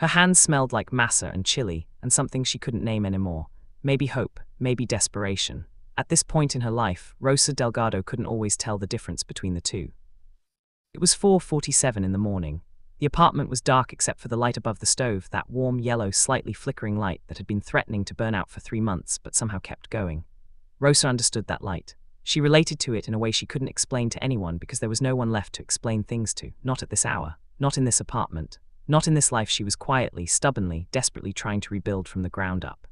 Her hands smelled like masa and chili, and something she couldn't name anymore. Maybe hope, maybe desperation. At this point in her life, Rosa Delgado couldn't always tell the difference between the two. It was 4:47 in the morning. The apartment was dark except for the light above the stove, that warm, yellow, slightly flickering light that had been threatening to burn out for 3 months but somehow kept going. Rosa understood that light. She related to it in a way she couldn't explain to anyone because there was no one left to explain things to, not at this hour, not in this apartment, not in this life she was quietly, stubbornly, desperately trying to rebuild from the ground up.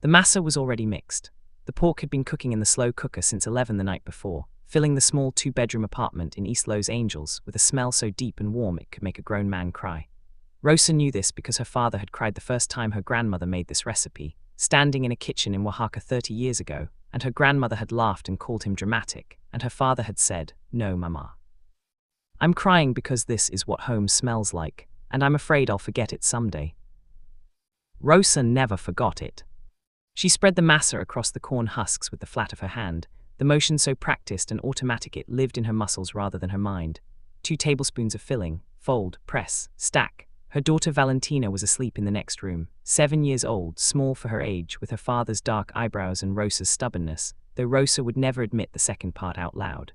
The masa was already mixed. The pork had been cooking in the slow cooker since 11 the night before, filling the small 2-bedroom apartment in East Los Angeles with a smell so deep and warm it could make a grown man cry. Rosa knew this because her father had cried the first time her grandmother made this recipe, standing in a kitchen in Oaxaca 30 years ago, and her grandmother had laughed and called him dramatic, and her father had said, "No, Mama. I'm crying because this is what home smells like, and I'm afraid I'll forget it someday." Rosa never forgot it. She spread the masa across the corn husks with the flat of her hand, the motion so practiced and automatic it lived in her muscles rather than her mind. 2 tablespoons of filling, fold, press, stack. Her daughter Valentina was asleep in the next room, 7 years old, small for her age, with her father's dark eyebrows and Rosa's stubbornness, though Rosa would never admit the second part out loud.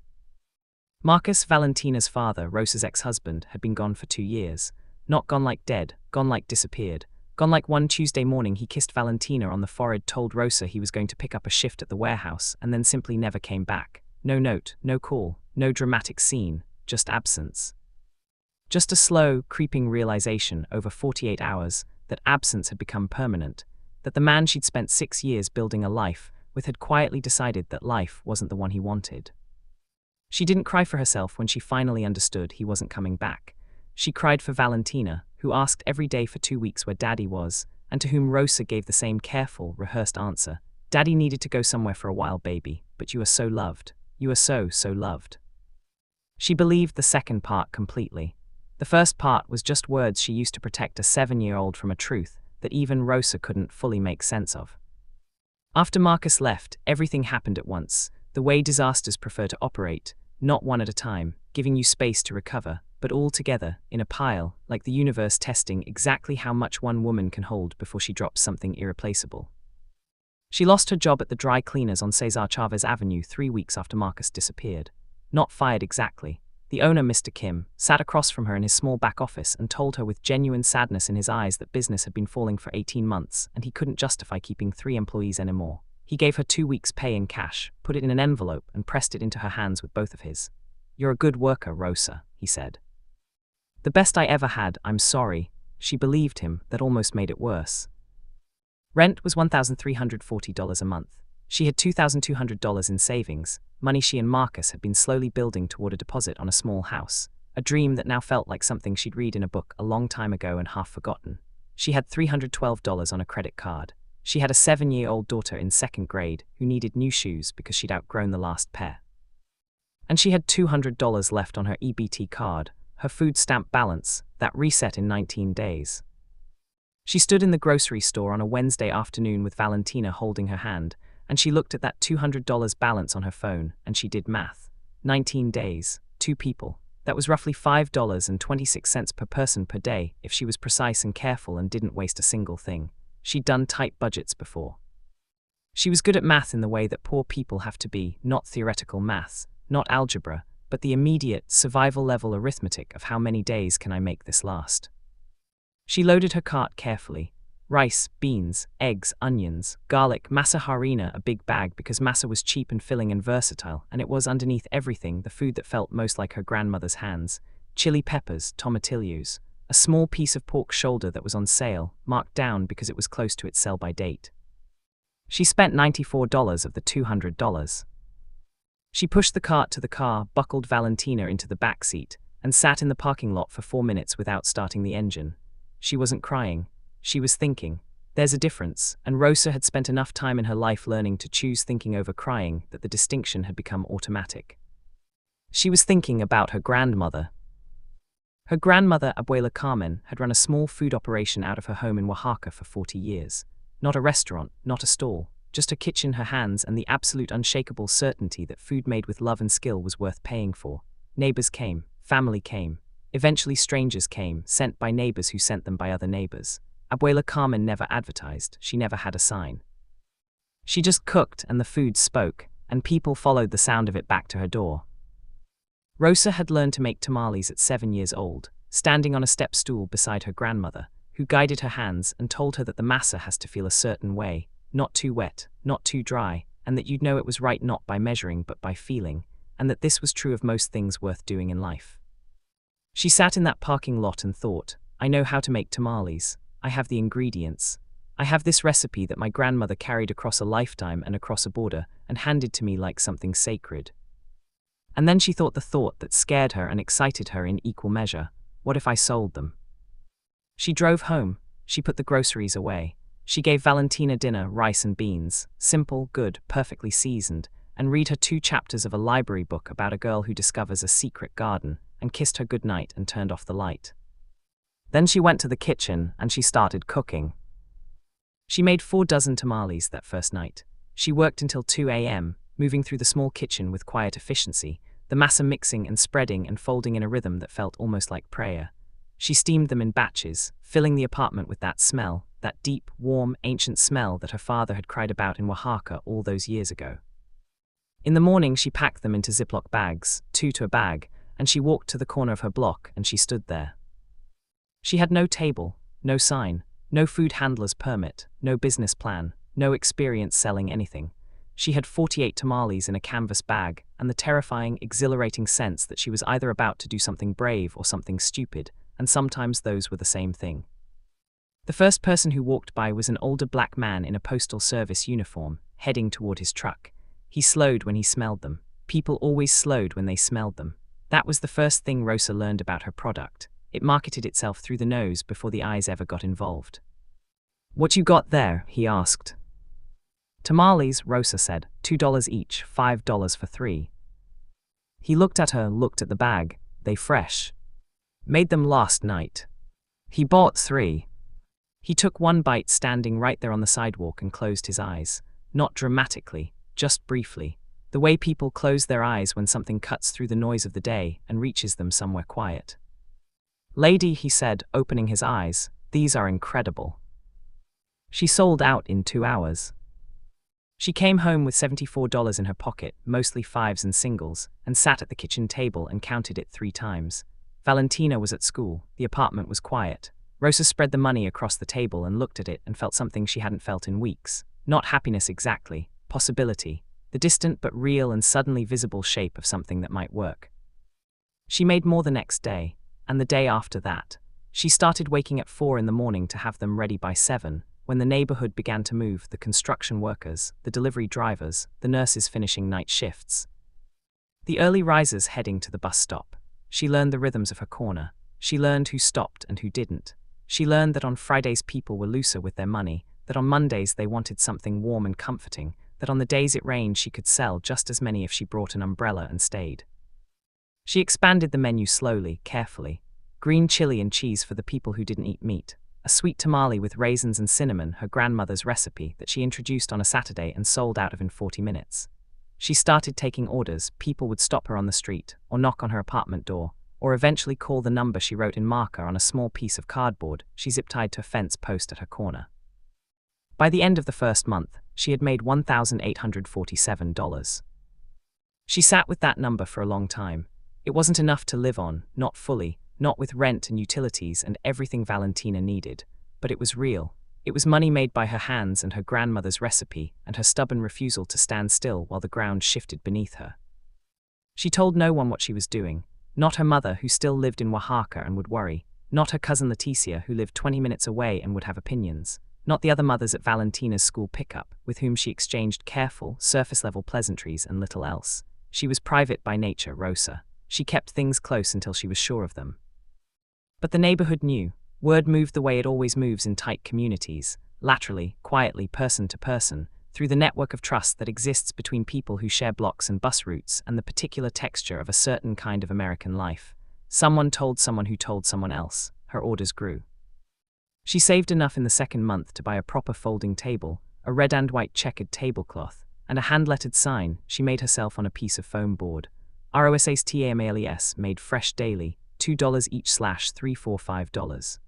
Marcus, Valentina's father, Rosa's ex-husband, had been gone for 2 years. Not gone like dead, gone like disappeared. Gone like one Tuesday morning he kissed Valentina on the forehead, told Rosa he was going to pick up a shift at the warehouse, and then simply never came back. No note, no call, no dramatic scene, just absence. Just a slow, creeping realization over 48 hours that absence had become permanent, that the man she'd spent 6 years building a life with had quietly decided that life wasn't the one he wanted. She didn't cry for herself when she finally understood he wasn't coming back. She cried for Valentina, who asked every day for 2 weeks where Daddy was, and to whom Rosa gave the same careful, rehearsed answer. "Daddy needed to go somewhere for a while, baby, but you are so loved. You are so, so loved." She believed the second part completely. The first part was just words she used to protect a 7-year-old from a truth that even Rosa couldn't fully make sense of. After Marcus left, everything happened at once, the way disasters prefer to operate, not one at a time, giving you space to recover, but all together, in a pile, like the universe testing exactly how much one woman can hold before she drops something irreplaceable. She lost her job at the dry cleaners on Cesar Chavez Avenue 3 weeks after Marcus disappeared. Not fired exactly. The owner, Mr. Kim, sat across from her in his small back office and told her with genuine sadness in his eyes that business had been falling for 18 months and he couldn't justify keeping 3 employees anymore. He gave her 2 weeks' pay in cash, put it in an envelope, and pressed it into her hands with both of his. "You're a good worker, Rosa," he said. "The best I ever had, I'm sorry." She believed him, that almost made it worse. Rent was $1,340 a month. She had $2,200 in savings, money she and Marcus had been slowly building toward a deposit on a small house, a dream that now felt like something she'd read in a book a long time ago and half forgotten. She had $312 on a credit card. She had a 7-year-old daughter in 2nd grade who needed new shoes because she'd outgrown the last pair. And she had $200 left on her EBT card, her food stamp balance, that reset in 19 days. She stood in the grocery store on a Wednesday afternoon with Valentina holding her hand, and she looked at that $200 balance on her phone, and she did math. 19 days, 2 people. That was roughly $5.26 per person per day if she was precise and careful and didn't waste a single thing. She'd done tight budgets before. She was good at math in the way that poor people have to be, not theoretical maths, not algebra, but the immediate, survival-level arithmetic of how many days can I make this last. She loaded her cart carefully. Rice, beans, eggs, onions, garlic, masa harina, a big bag because masa was cheap and filling and versatile, and it was underneath everything the food that felt most like her grandmother's hands, chili peppers, tomatillos, a small piece of pork shoulder that was on sale, marked down because it was close to its sell-by date. She spent $94 of the $200. She pushed the cart to the car, buckled Valentina into the back seat, and sat in the parking lot for 4 minutes without starting the engine. She wasn't crying. She was thinking. There's a difference, and Rosa had spent enough time in her life learning to choose thinking over crying that the distinction had become automatic. She was thinking about her grandmother. Her grandmother, Abuela Carmen, had run a small food operation out of her home in Oaxaca for 40 years. Not a restaurant, not a stall, just a kitchen, her hands, and the absolute unshakable certainty that food made with love and skill was worth paying for. Neighbors came, family came. Eventually strangers came, sent by neighbors who sent them by other neighbors. Abuela Carmen never advertised, she never had a sign. She just cooked and the food spoke, and people followed the sound of it back to her door. Rosa had learned to make tamales at 7 years old, standing on a step stool beside her grandmother, who guided her hands and told her that the masa has to feel a certain way, not too wet, not too dry, and that you'd know it was right not by measuring but by feeling, and that this was true of most things worth doing in life. She sat in that parking lot and thought, I know how to make tamales, I have the ingredients. I have this recipe that my grandmother carried across a lifetime and across a border and handed to me like something sacred. And then she thought the thought that scared her and excited her in equal measure, what if I sold them? She drove home, she put the groceries away. She gave Valentina dinner, rice and beans, simple, good, perfectly seasoned, and read her 2 chapters of a library book about a girl who discovers a secret garden, and kissed her goodnight and turned off the light. Then she went to the kitchen and she started cooking. She made 4 dozen tamales that first night. She worked until 2 a.m., moving through the small kitchen with quiet efficiency, the masa mixing and spreading and folding in a rhythm that felt almost like prayer. She steamed them in batches, filling the apartment with that smell, that deep, warm, ancient smell that her father had cried about in Oaxaca all those years ago. In the morning she packed them into Ziploc bags, 2 to a bag, and she walked to the corner of her block and she stood there. She had no table, no sign, no food handler's permit, no business plan, no experience selling anything. She had 48 tamales in a canvas bag, and the terrifying, exhilarating sense that she was either about to do something brave or something stupid, and sometimes those were the same thing. The first person who walked by was an older black man in a postal service uniform, heading toward his truck. He slowed when he smelled them. People always slowed when they smelled them. That was the first thing Rosa learned about her product. It marketed itself through the nose before the eyes ever got involved. What you got there? He asked. Tamales, Rosa said, $2 each, $5 for 3. He looked at her, looked at the bag. They fresh. Made them last night. He bought 3. He took 1 bite standing right there on the sidewalk and closed his eyes. Not dramatically, just briefly. The way people close their eyes when something cuts through the noise of the day and reaches them somewhere quiet. Lady, he said, opening his eyes, these are incredible. She sold out in 2 hours. She came home with $74 in her pocket, mostly 5s and singles, and sat at the kitchen table and counted it 3 times. Valentina was at school, the apartment was quiet. Rosa spread the money across the table and looked at it and felt something she hadn't felt in weeks. Not happiness exactly, possibility, the distant but real and suddenly visible shape of something that might work. She made more the next day, and the day after that. She started waking at 4 in the morning to have them ready by 7, when the neighborhood began to move, the construction workers, the delivery drivers, the nurses finishing night shifts. The early risers heading to the bus stop. She learned the rhythms of her corner. She learned who stopped and who didn't. She learned that on Fridays people were looser with their money, that on Mondays they wanted something warm and comforting, that on the days it rained she could sell just as many if she brought an umbrella and stayed. She expanded the menu slowly, carefully. Green chili and cheese for the people who didn't eat meat. A sweet tamale with raisins and cinnamon, her grandmother's recipe that she introduced on a Saturday and sold out of in 40 minutes. She started taking orders. People would stop her on the street, or knock on her apartment door, or eventually call the number she wrote in marker on a small piece of cardboard she zip-tied to a fence post at her corner. By the end of the first month, she had made $1,847. She sat with that number for a long time. It wasn't enough to live on, not fully, not with rent and utilities and everything Valentina needed, but it was real. It was money made by her hands and her grandmother's recipe and her stubborn refusal to stand still while the ground shifted beneath her. She told no one what she was doing, not her mother who still lived in Oaxaca and would worry, not her cousin Leticia who lived 20 minutes away and would have opinions, not the other mothers at Valentina's school pickup with whom she exchanged careful, surface-level pleasantries and little else. She was private by nature, Rosa. She kept things close until she was sure of them. But the neighborhood knew. Word moved the way it always moves in tight communities, laterally, quietly, person to person, through the network of trust that exists between people who share blocks and bus routes and the particular texture of a certain kind of American life. Someone told someone who told someone else. Her orders grew. She saved enough in the second month to buy a proper folding table, a red and white checkered tablecloth, and a hand-lettered sign she made herself on a piece of foam board. ROSA's TAMALES, made fresh daily, $2 each $345.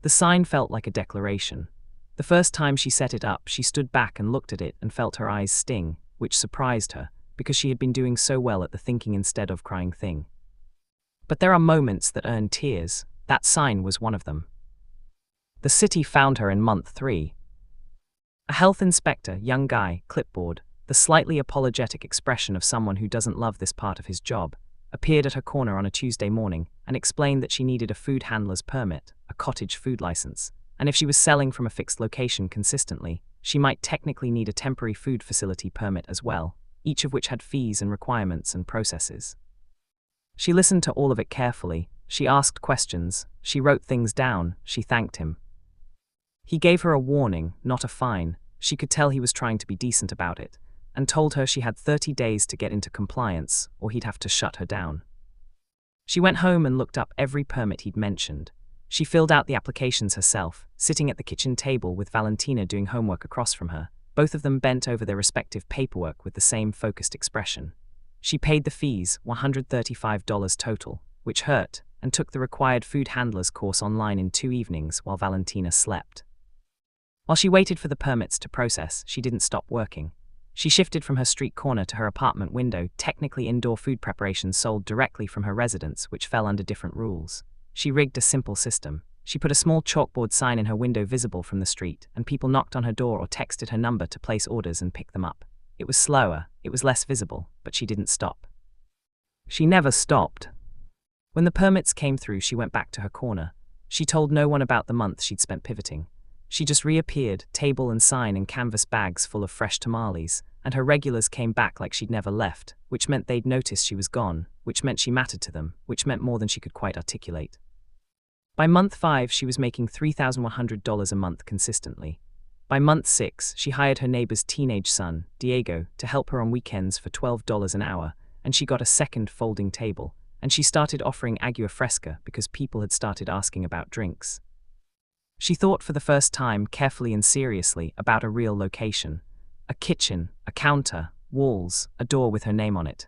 The sign felt like a declaration. The first time she set it up, she stood back and looked at it and felt her eyes sting, which surprised her, because she had been doing so well at the thinking instead of crying thing. But there are moments that earn tears. That sign was one of them. The city found her in month 3. A health inspector, young guy, clipboard, the slightly apologetic expression of someone who doesn't love this part of his job, appeared at her corner on a Tuesday morning and explained that she needed a food handler's permit, a cottage food license, and if she was selling from a fixed location consistently, she might technically need a temporary food facility permit as well, each of which had fees and requirements and processes. She listened to all of it carefully, she asked questions, she wrote things down, she thanked him. He gave her a warning, not a fine. She could tell he was trying to be decent about it, and told her she had 30 days to get into compliance, or he'd have to shut her down. She went home and looked up every permit he'd mentioned. She filled out the applications herself, sitting at the kitchen table with Valentina doing homework across from her, both of them bent over their respective paperwork with the same focused expression. She paid the fees, $135 total, which hurt, and took the required food handler's course online in 2 evenings while Valentina slept. While she waited for the permits to process, she didn't stop working. She shifted from her street corner to her apartment window, technically indoor food preparation sold directly from her residence, which fell under different rules. She rigged a simple system. She put a small chalkboard sign in her window visible from the street, and people knocked on her door or texted her number to place orders and pick them up. It was slower, it was less visible, but she didn't stop. She never stopped. When the permits came through, she went back to her corner. She told no one about the month she'd spent pivoting. She just reappeared, table and sign and canvas bags full of fresh tamales, and her regulars came back like she'd never left, which meant they'd noticed she was gone, which meant she mattered to them, which meant more than she could quite articulate. By month 5, she was making $3,100 a month consistently. By month 6, she hired her neighbor's teenage son, Diego, to help her on weekends for $12 an hour, and she got a second folding table, and she started offering agua fresca because people had started asking about drinks. She thought for the first time, carefully and seriously, about a real location. A kitchen, a counter, walls, a door with her name on it.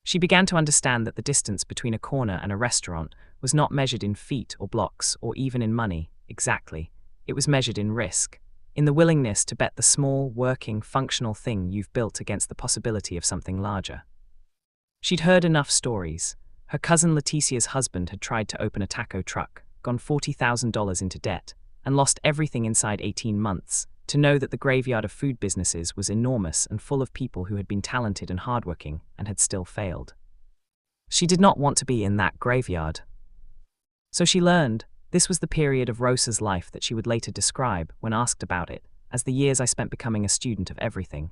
She began to understand that the distance between a corner and a restaurant was not measured in feet or blocks or even in money, exactly. It was measured in risk, in the willingness to bet the small, working, functional thing you've built against the possibility of something larger. She'd heard enough stories. Her cousin Leticia's husband had tried to open a taco truck, gone $40,000 into debt, and lost everything inside 18 months, to know that the graveyard of food businesses was enormous and full of people who had been talented and hardworking and had still failed. She did not want to be in that graveyard. So she learned. This was the period of Rosa's life that she would later describe, when asked about it, as the years I spent becoming a student of everything.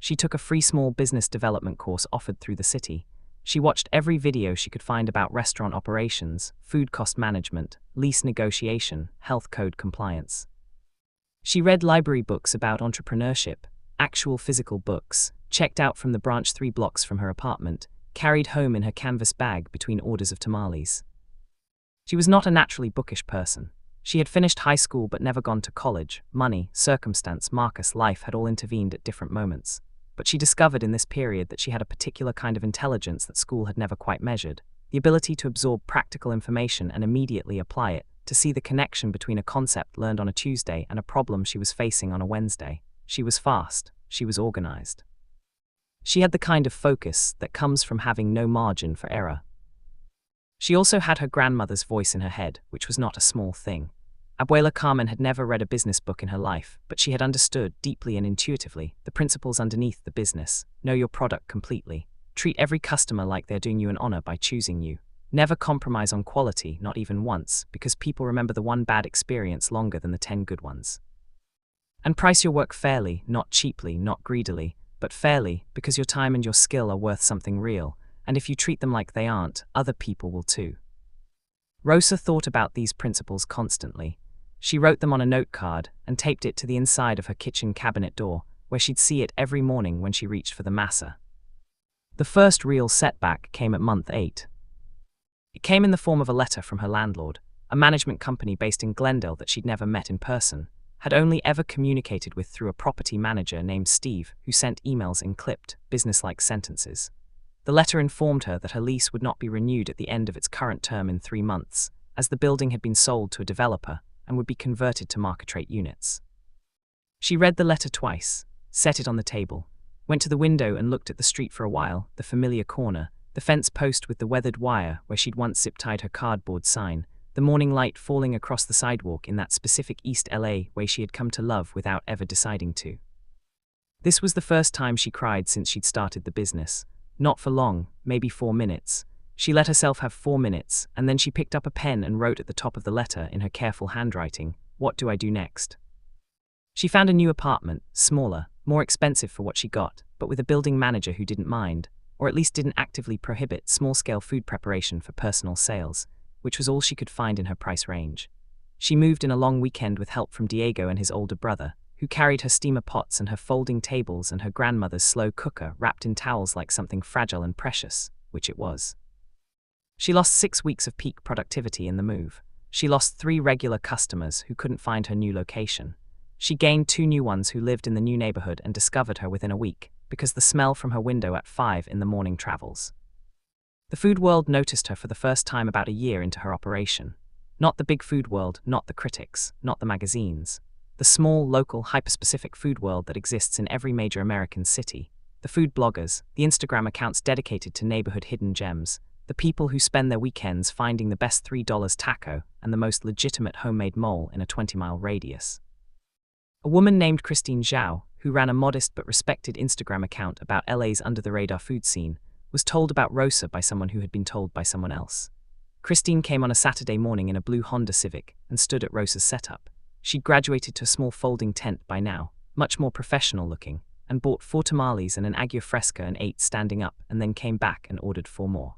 She took a free small business development course offered through the city. She watched every video she could find about restaurant operations, food cost management, lease negotiation, health code compliance. She read library books about entrepreneurship, actual physical books, checked out from the branch 3 blocks from her apartment, carried home in her canvas bag between orders of tamales. She was not a naturally bookish person. She had finished high school but never gone to college. Money, circumstance, Marcus, life had all intervened at different moments. But she discovered in this period that she had a particular kind of intelligence that school had never quite measured, the ability to absorb practical information and immediately apply it, to see the connection between a concept learned on a Tuesday and a problem she was facing on a Wednesday. She was fast, she was organized. She had the kind of focus that comes from having no margin for error. She also had her grandmother's voice in her head, which was not a small thing. Abuela Carmen had never read a business book in her life, but she had understood, deeply and intuitively, the principles underneath the business. Know your product completely. Treat every customer like they're doing you an honor by choosing you. Never compromise on quality, not even once, because people remember the one bad experience longer than the 10 good ones. And price your work fairly, not cheaply, not greedily, but fairly, because your time and your skill are worth something real, and if you treat them like they aren't, other people will too. Rosa thought about these principles constantly. She wrote them on a note card and taped it to the inside of her kitchen cabinet door, where she'd see it every morning when she reached for the masa. The first real setback came at month 8. It came in the form of a letter from her landlord, a management company based in Glendale that she'd never met in person, had only ever communicated with through a property manager named Steve, who sent emails in clipped, businesslike sentences. The letter informed her that her lease would not be renewed at the end of its current term in 3 months, as the building had been sold to a developer and would be converted to market-rate units. She read the letter twice, set it on the table, went to the window and looked at the street for a while, the familiar corner, the fence post with the weathered wire where she'd once zip-tied her cardboard sign, the morning light falling across the sidewalk in that specific East LA way she had come to love without ever deciding to. This was the first time she cried since she'd started the business. Not for long, maybe 4 minutes. She let herself have 4 minutes, and then she picked up a pen and wrote at the top of the letter in her careful handwriting, "What do I do next?" She found a new apartment, smaller, more expensive for what she got, but with a building manager who didn't mind, or at least didn't actively prohibit small-scale food preparation for personal sales, which was all she could find in her price range. She moved in a long weekend with help from Diego and his older brother, who carried her steamer pots and her folding tables and her grandmother's slow cooker wrapped in towels like something fragile and precious, which it was. She lost 6 weeks of peak productivity in the move. She lost 3 regular customers who couldn't find her new location. She gained 2 new ones who lived in the new neighborhood and discovered her within a week, because the smell from her window at 5 in the morning travels. The food world noticed her for the first time about a year into her operation. Not the big food world, not the critics, not the magazines. The small, local, hyper-specific food world that exists in every major American city. The food bloggers, the Instagram accounts dedicated to neighborhood hidden gems, the people who spend their weekends finding the best $3 taco and the most legitimate homemade mole in a 20-mile radius. A woman named Christine Zhao, who ran a modest but respected Instagram account about LA's under-the-radar food scene, was told about Rosa by someone who had been told by someone else. Christine came on a Saturday morning in a blue Honda Civic and stood at Rosa's setup. She'd graduated to a small folding tent by now, much more professional looking, and bought 4 tamales and an agua fresca and 8 standing up, and then came back and ordered 4 more.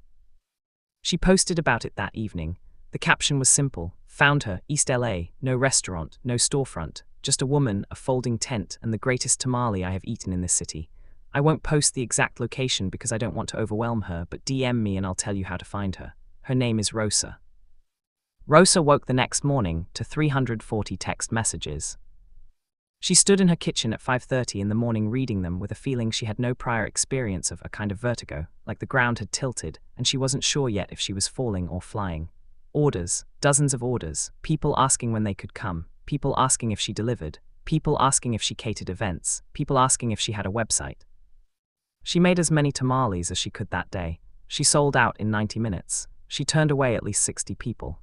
She posted about it that evening. The caption was simple: "Found her, East LA, no restaurant, no storefront, just a woman, a folding tent, and the greatest tamale I have eaten in this city. I won't post the exact location because I don't want to overwhelm her, but DM me and I'll tell you how to find her. Her name is Rosa." Rosa woke the next morning to 340 text messages. She stood in her kitchen at 5:30 in the morning reading them with a feeling she had no prior experience of, a kind of vertigo, like the ground had tilted and she wasn't sure yet if she was falling or flying. Orders, dozens of orders, people asking when they could come, people asking if she delivered, people asking if she catered events, people asking if she had a website. She made as many tamales as she could that day. She sold out in 90 minutes. She turned away at least 60 people.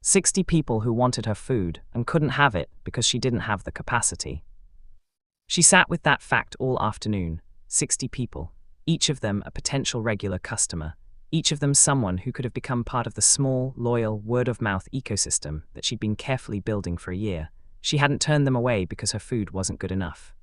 60 people who wanted her food and couldn't have it because she didn't have the capacity. She sat with that fact all afternoon. 60 people, each of them a potential regular customer, each of them someone who could have become part of the small, loyal, word-of-mouth ecosystem that she'd been carefully building for a year. She hadn't turned them away because her food wasn't good enough.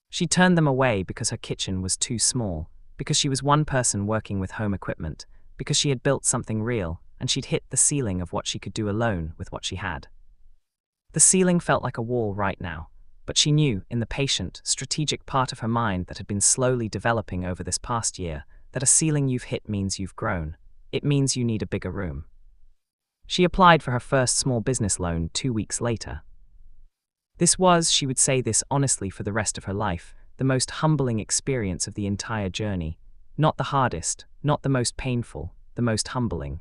She turned them away because her kitchen was too small, because she was one person working with home equipment, because she had built something real, and she'd hit the ceiling of what she could do alone with what she had. The ceiling felt like a wall right now, but she knew, in the patient, strategic part of her mind that had been slowly developing over this past year, that a ceiling you've hit means you've grown. It means you need a bigger room. She applied for her first small business loan 2 weeks later. This was, she would say this honestly for the rest of her life, the most humbling experience of the entire journey. Not the hardest, not the most painful, the most humbling.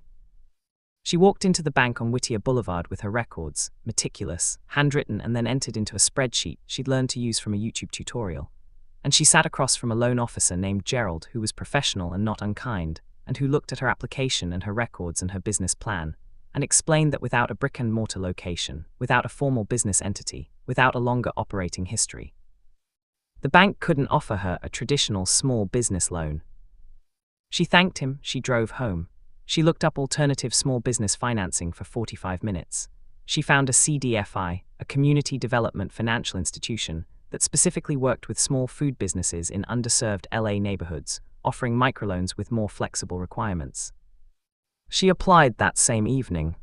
She walked into the bank on Whittier Boulevard with her records, meticulous, handwritten, and then entered into a spreadsheet she'd learned to use from a YouTube tutorial. And she sat across from a loan officer named Gerald who was professional and not unkind, and who looked at her application and her records and her business plan, and explained that without a brick-and-mortar location, without a formal business entity, without a longer operating history, the bank couldn't offer her a traditional small business loan. She thanked him, she drove home. She looked up alternative small business financing for 45 minutes. She found a CDFI, a community development financial institution, that specifically worked with small food businesses in underserved LA neighborhoods, offering microloans with more flexible requirements. She applied that same evening.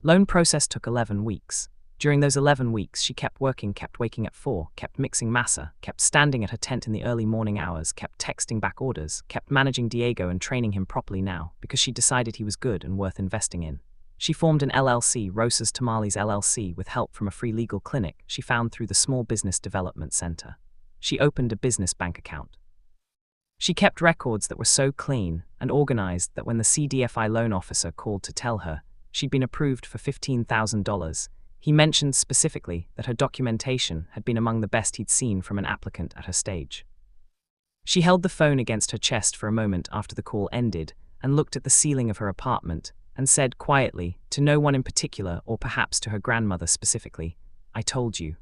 Loan process took 11 weeks. During those 11 weeks, she kept working, kept waking at 4, kept mixing masa, kept standing at her tent in the early morning hours, kept texting back orders, kept managing Diego and training him properly now, because she decided he was good and worth investing in. She formed an LLC, Rosa's Tamales LLC, with help from a free legal clinic she found through the Small Business Development Center. She opened a business bank account. She kept records that were so clean and organized that when the CDFI loan officer called to tell her she'd been approved for $15,000, he mentioned specifically that her documentation had been among the best he'd seen from an applicant at her stage. She held the phone against her chest for a moment after the call ended and looked at the ceiling of her apartment and said quietly, to no one in particular or perhaps to her grandmother specifically, "I told you."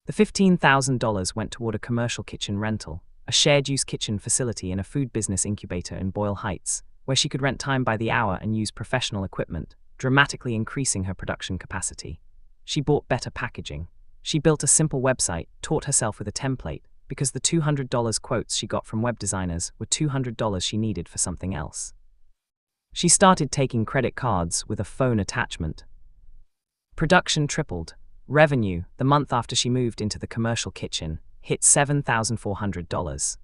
The $15,000 went toward a commercial kitchen rental, a shared-use kitchen facility in a food business incubator in Boyle Heights, where she could rent time by the hour and use professional equipment, dramatically increasing her production capacity. She bought better packaging. She built a simple website, taught herself with a template, because the $200 quotes she got from web designers were $200 she needed for something else. She started taking credit cards with a phone attachment. Production tripled. Revenue, the month after she moved into the commercial kitchen, hit $7,400.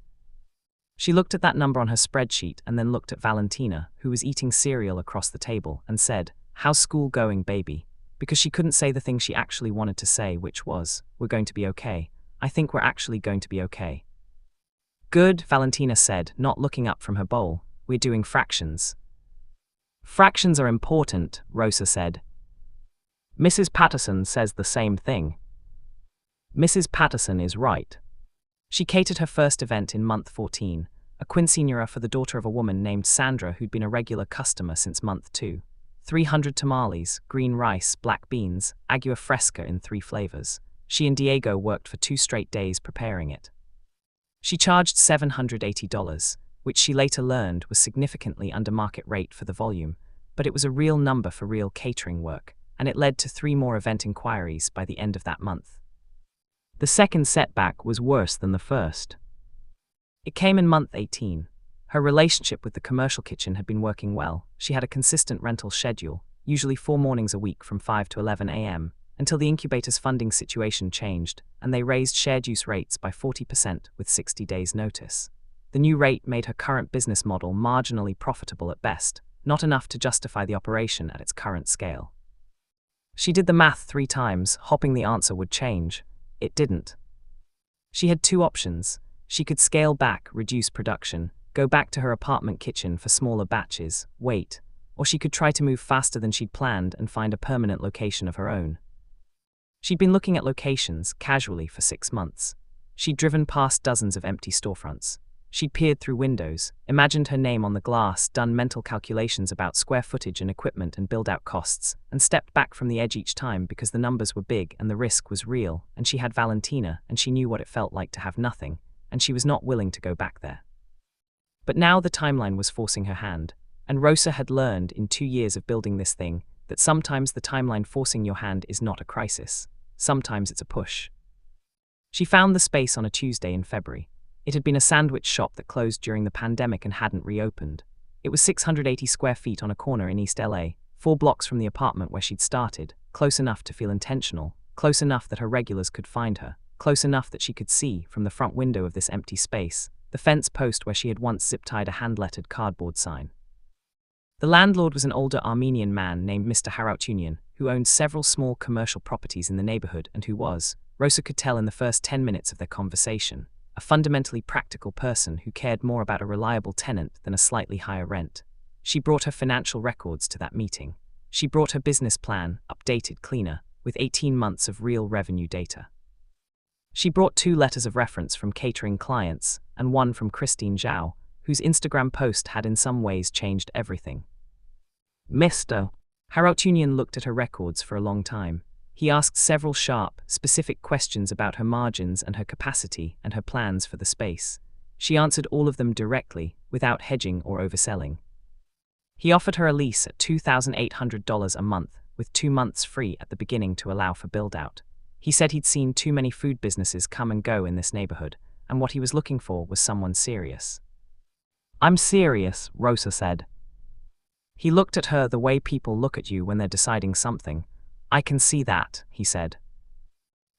She looked at that number on her spreadsheet and then looked at Valentina, who was eating cereal across the table, and said, "How's school going, baby?" Because she couldn't say the thing she actually wanted to say, which was, "We're going to be okay. I think we're actually going to be okay." "Good," Valentina said, not looking up from her bowl. "We're doing fractions." "Fractions are important," Rosa said. "Mrs. Patterson says the same thing." Mrs. Patterson is right. She catered her first event in month 14, a quinceañera for the daughter of a woman named Sandra who'd been a regular customer since month 2. 300 tamales, green rice, black beans, agua fresca in 3 flavors. She and Diego worked for 2 straight days preparing it. She charged $780, which she later learned was significantly under market rate for the volume, but it was a real number for real catering work, and it led to 3 more event inquiries by the end of that month. The second setback was worse than the first. It came in month 18. Her relationship with the commercial kitchen had been working well. She had a consistent rental schedule, usually 4 mornings a week from 5 to 11 a.m., until the incubator's funding situation changed, and they raised shared-use rates by 40% with 60 days' notice. The new rate made her current business model marginally profitable at best, not enough to justify the operation at its current scale. She did the math 3 times, hoping the answer would change. It didn't. She had 2 options. She could scale back, reduce production, go back to her apartment kitchen for smaller batches, wait, or she could try to move faster than she'd planned and find a permanent location of her own. She'd been looking at locations, casually, for 6 months. She'd driven past dozens of empty storefronts. She'd peered through windows, imagined her name on the glass, done mental calculations about square footage and equipment and build-out costs, and stepped back from the edge each time because the numbers were big and the risk was real, and she had Valentina, and she knew what it felt like to have nothing, and she was not willing to go back there. But now the timeline was forcing her hand, and Rosa had learned in 2 years of building this thing that sometimes the timeline forcing your hand is not a crisis. Sometimes it's a push. She found the space on a Tuesday in February. It had been a sandwich shop that closed during the pandemic and hadn't reopened. It was 680 square feet on a corner in East LA, 4 blocks from the apartment where she'd started, close enough to feel intentional, close enough that her regulars could find her, close enough that she could see, from the front window of this empty space, the fence post where she had once zip-tied a hand-lettered cardboard sign. The landlord was an older Armenian man named Mr. Haroutunian, who owned several small commercial properties in the neighborhood and who was, Rosa could tell in the first 10 minutes of their conversation, a fundamentally practical person who cared more about a reliable tenant than a slightly higher rent. She brought her financial records to that meeting. She brought her business plan, updated, cleaner, with 18 months of real revenue data. She brought 2 letters of reference from catering clients and 1 from Christine Zhao, whose Instagram post had in some ways changed everything. Mr. Haroutunian looked at her records for a long time. He asked several sharp, specific questions about her margins and her capacity and her plans for the space. She answered all of them directly, without hedging or overselling. He offered her a lease at $2,800 a month, with 2 months free at the beginning to allow for build-out. He said he'd seen too many food businesses come and go in this neighborhood, and what he was looking for was someone serious. "I'm serious," Rosa said. He looked at her the way people look at you when they're deciding something. "I can see that," he said.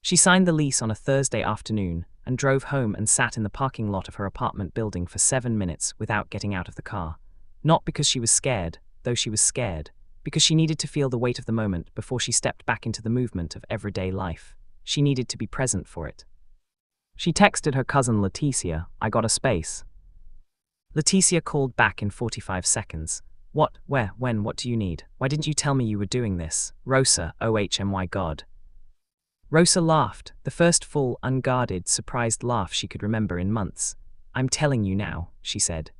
She signed the lease on a Thursday afternoon and drove home and sat in the parking lot of her apartment building for 7 minutes without getting out of the car. Not because she was scared, though she was scared, because she needed to feel the weight of the moment before she stepped back into the movement of everyday life. She needed to be present for it. She texted her cousin Leticia, "I got a space." Leticia called back in 45 seconds. What, where, when, what do you need? Why didn't you tell me you were doing this? Rosa, OHMY God. Rosa laughed, the first full, unguarded, surprised laugh she could remember in months. I'm telling you now, she said.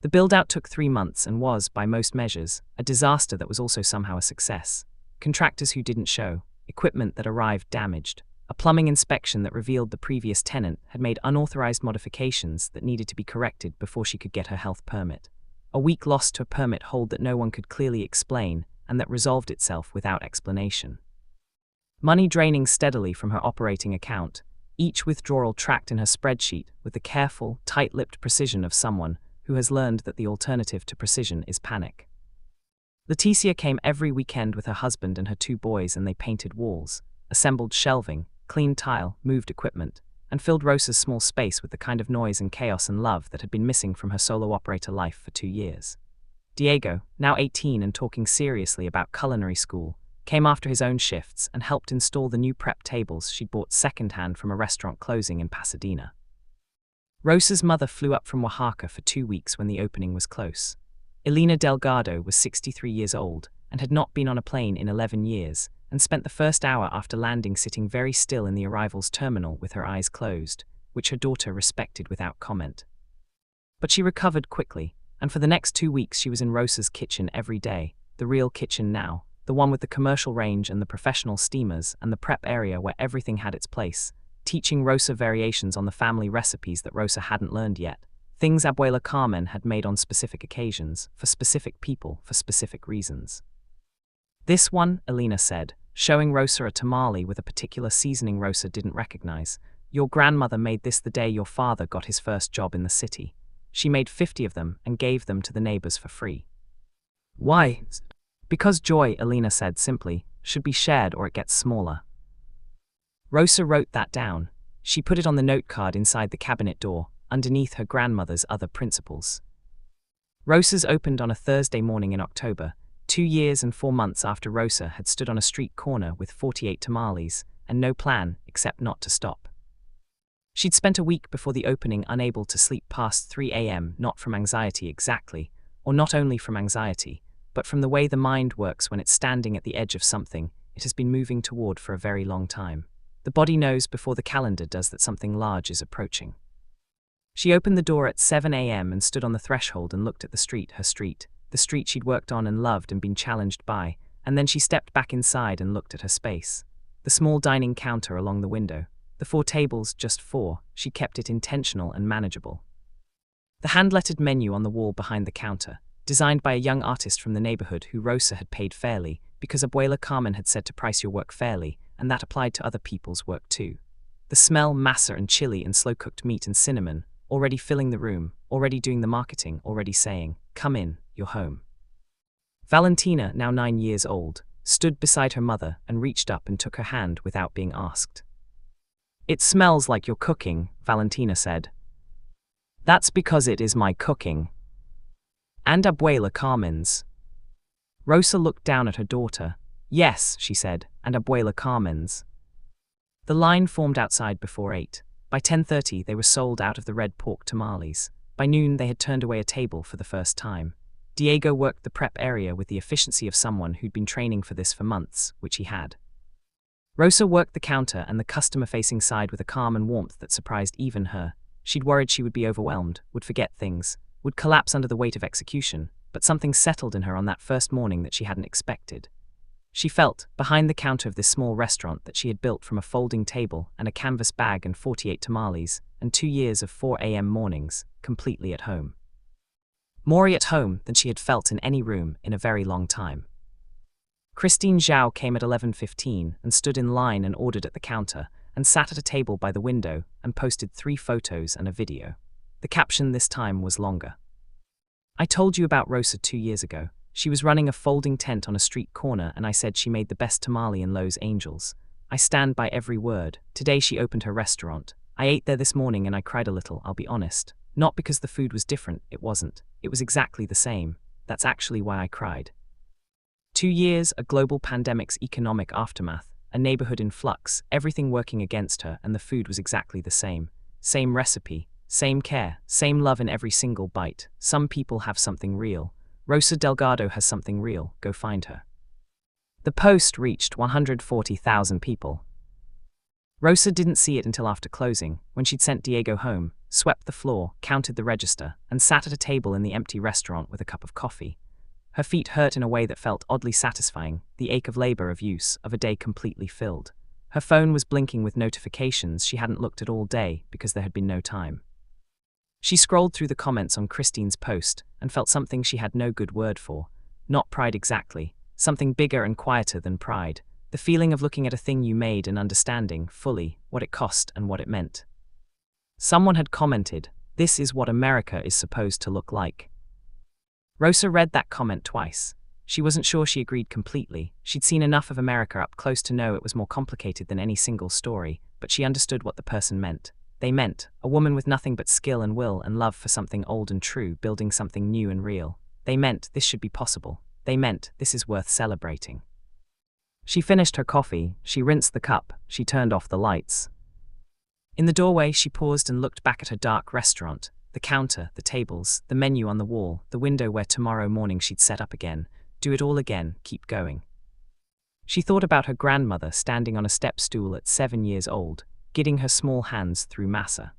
The build-out took 3 months and was, by most measures, a disaster that was also somehow a success. Contractors who didn't show, equipment that arrived damaged, a plumbing inspection that revealed the previous tenant had made unauthorized modifications that needed to be corrected before she could get her health permit. A week lost to a permit hold that no one could clearly explain and that resolved itself without explanation. Money draining steadily from her operating account, each withdrawal tracked in her spreadsheet with the careful, tight-lipped precision of someone who has learned that the alternative to precision is panic. Leticia came every weekend with her husband and her 2 boys, and they painted walls, assembled shelving, cleaned tile, moved equipment, and filled Rosa's small space with the kind of noise and chaos and love that had been missing from her solo operator life for 2 years. Diego, now 18 and talking seriously about culinary school, came after his own shifts and helped install the new prep tables she'd bought secondhand from a restaurant closing in Pasadena. Rosa's mother flew up from Oaxaca for 2 weeks when the opening was close. Rosa Delgado was 63 years old and had not been on a plane in 11 years, and spent the first hour after landing sitting very still in the arrivals terminal with her eyes closed, which her daughter respected without comment. But she recovered quickly, and for the next 2 weeks she was in Rosa's kitchen every day, the real kitchen now, the one with the commercial range and the professional steamers and the prep area where everything had its place, teaching Rosa variations on the family recipes that Rosa hadn't learned yet, things Abuela Carmen had made on specific occasions, for specific people, for specific reasons. This one, Elena said, showing Rosa a tamale with a particular seasoning Rosa didn't recognize. Your grandmother made this the day your father got his first job in the city. She made 50 of them and gave them to the neighbors for free. Why? Because joy, Elena said simply, should be shared or it gets smaller. Rosa wrote that down. She put it on the note card inside the cabinet door, underneath her grandmother's other principles. Rosa's opened on a Thursday morning in October, 2 years and 4 months after Rosa had stood on a street corner with 48 tamales, and no plan except not to stop. She'd spent a week before the opening unable to sleep past 3 a.m., not from anxiety exactly, or not only from anxiety, but from the way the mind works when it's standing at the edge of something it has been moving toward for a very long time. The body knows before the calendar does that something large is approaching. She opened the door at 7 a.m. and stood on the threshold and looked at the street, the street she'd worked on and loved and been challenged by, and then she stepped back inside and looked at her space. The small dining counter along the window, the 4 tables, just 4, she kept it intentional and manageable. The hand-lettered menu on the wall behind the counter, designed by a young artist from the neighborhood who Rosa had paid fairly, because Abuela Carmen had said to price your work fairly, and that applied to other people's work too. The smell, masa and chili and slow-cooked meat and cinnamon, already filling the room, already doing the marketing, already saying, come in, you're home. Valentina, now 9 years old, stood beside her mother and reached up and took her hand without being asked. It smells like you're cooking, Valentina said. That's because it is my cooking. And Abuela Carmen's. Rosa looked down at her daughter. Yes, she said, and Abuela Carmen's. The line formed outside before 8. By 10:30 they were sold out of the red pork tamales. By noon they had turned away a table for the first time. Diego worked the prep area with the efficiency of someone who'd been training for this for months, which he had. Rosa worked the counter and the customer-facing side with a calm and warmth that surprised even her. She'd worried she would be overwhelmed, would forget things, would collapse under the weight of execution, but something settled in her on that first morning that she hadn't expected. She felt, behind the counter of this small restaurant that she had built from a folding table and a canvas bag and 48 tamales, and 2 years of 4 a.m. mornings, completely at home. More at home than she had felt in any room in a very long time. Christine Zhao came at 11:15 and stood in line and ordered at the counter, and sat at a table by the window and posted 3 photos and a video. The caption this time was longer. I told you about Rosa 2 years ago. She was running a folding tent on a street corner and I said she made the best tamale in Los Angeles. I stand by every word. Today she opened her restaurant. I ate there this morning and I cried a little, I'll be honest. Not because the food was different, it wasn't. It was exactly the same. That's actually why I cried. 2 years, a global pandemic's economic aftermath, a neighborhood in flux, everything working against her, and the food was exactly the same. Same recipe, same care, same love in every single bite. Some people have something real. Rosa Delgado has something real. Go find her. The post reached 140,000 people. Rosa didn't see it until after closing, when she'd sent Diego home, swept the floor, counted the register, and sat at a table in the empty restaurant with a cup of coffee. Her feet hurt in a way that felt oddly satisfying, the ache of labor of use, of a day completely filled. Her phone was blinking with notifications she hadn't looked at all day because there had been no time. She scrolled through the comments on Christine's post and felt something she had no good word for. Not pride exactly, something bigger and quieter than pride. The feeling of looking at a thing you made and understanding, fully, what it cost and what it meant. Someone had commented, "This is what America is supposed to look like." Rosa read that comment twice. She wasn't sure she agreed completely. She'd seen enough of America up close to know it was more complicated than any single story, but she understood what the person meant. They meant, a woman with nothing but skill and will and love for something old and true, building something new and real. They meant, this should be possible. They meant, this is worth celebrating. She finished her coffee, she rinsed the cup, she turned off the lights. In the doorway, she paused and looked back at her dark restaurant, the counter, the tables, the menu on the wall, the window where tomorrow morning she'd set up again, do it all again, keep going. She thought about her grandmother standing on a step stool at 7 years old, guiding her small hands through masa.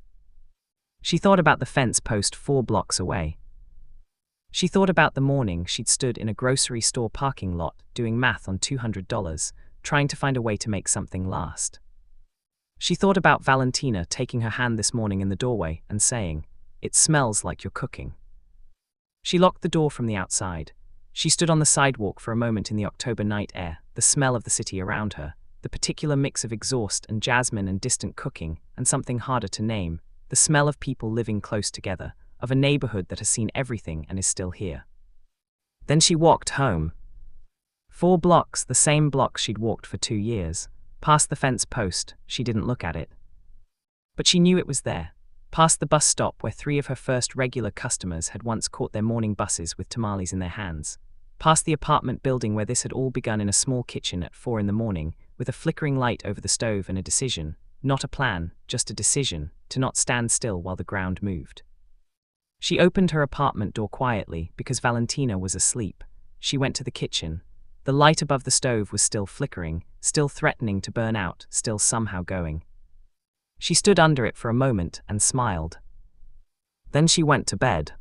She thought about the fence post 4 blocks away. She thought about the morning she'd stood in a grocery store parking lot doing math on $200, trying to find a way to make something last. She thought about Valentina taking her hand this morning in the doorway and saying, "It smells like you're cooking." She locked the door from the outside. She stood on the sidewalk for a moment in the October night air, the smell of the city around her, the particular mix of exhaust and jasmine and distant cooking, and something harder to name, the smell of people living close together, of a neighborhood that has seen everything and is still here. Then she walked home. 4 blocks, the same blocks she'd walked for 2 years. Past the fence post, she didn't look at it. But she knew it was there. Past the bus stop where 3 of her first regular customers had once caught their morning buses with tamales in their hands. Past the apartment building where this had all begun in a small kitchen at 4 in the morning, with a flickering light over the stove and a decision, not a plan, just a decision, to not stand still while the ground moved. She opened her apartment door quietly because Valentina was asleep. She went to the kitchen. The light above the stove was still flickering, still threatening to burn out, still somehow going. She stood under it for a moment and smiled. Then she went to bed.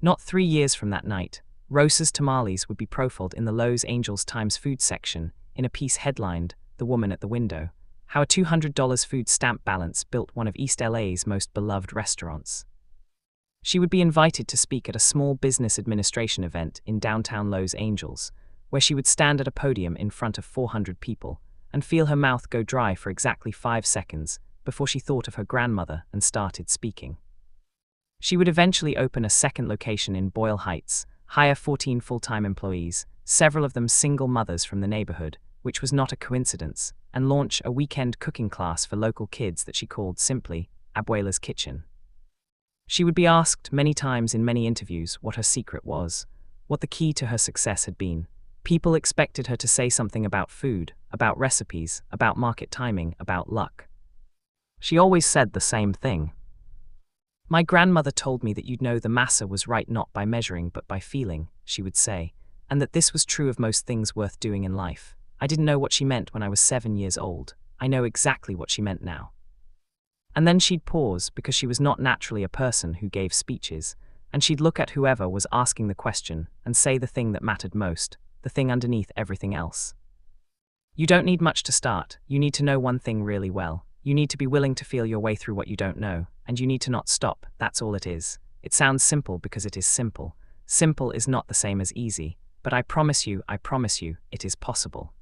Not 3 years from that night, Rosa's tamales would be profiled in the Los Angeles Times food section, in a piece headlined, "The Woman at the Window," how a $200 food stamp balance built one of East LA's most beloved restaurants. She would be invited to speak at a small business administration event in downtown Los Angeles, where she would stand at a podium in front of 400 people and feel her mouth go dry for exactly 5 seconds before she thought of her grandmother and started speaking. She would eventually open a second location in Boyle Heights, hire 14 full-time employees, several of them single mothers from the neighborhood, which was not a coincidence, and launch a weekend cooking class for local kids that she called simply Abuela's Kitchen. She would be asked many times in many interviews what her secret was, what the key to her success had been. People expected her to say something about food, about recipes, about market timing, about luck. She always said the same thing. "My grandmother told me that you'd know the massa was right not by measuring but by feeling," she would say, and that this was true of most things worth doing in life. I didn't know what she meant when I was 7 years old. I know exactly what she meant now. And then she'd pause because she was not naturally a person who gave speeches, and she'd look at whoever was asking the question and say the thing that mattered most, the thing underneath everything else. You don't need much to start. You need to know one thing really well. You need to be willing to feel your way through what you don't know, and you need to not stop. That's all it is. It sounds simple because it is simple. Simple is not the same as easy, but I promise you, it is possible.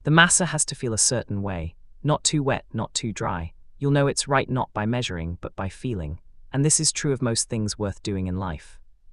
The massa has to feel a certain way, not too wet, not too dry. You'll know it's right not by measuring, but by feeling. And this is true of most things worth doing in life.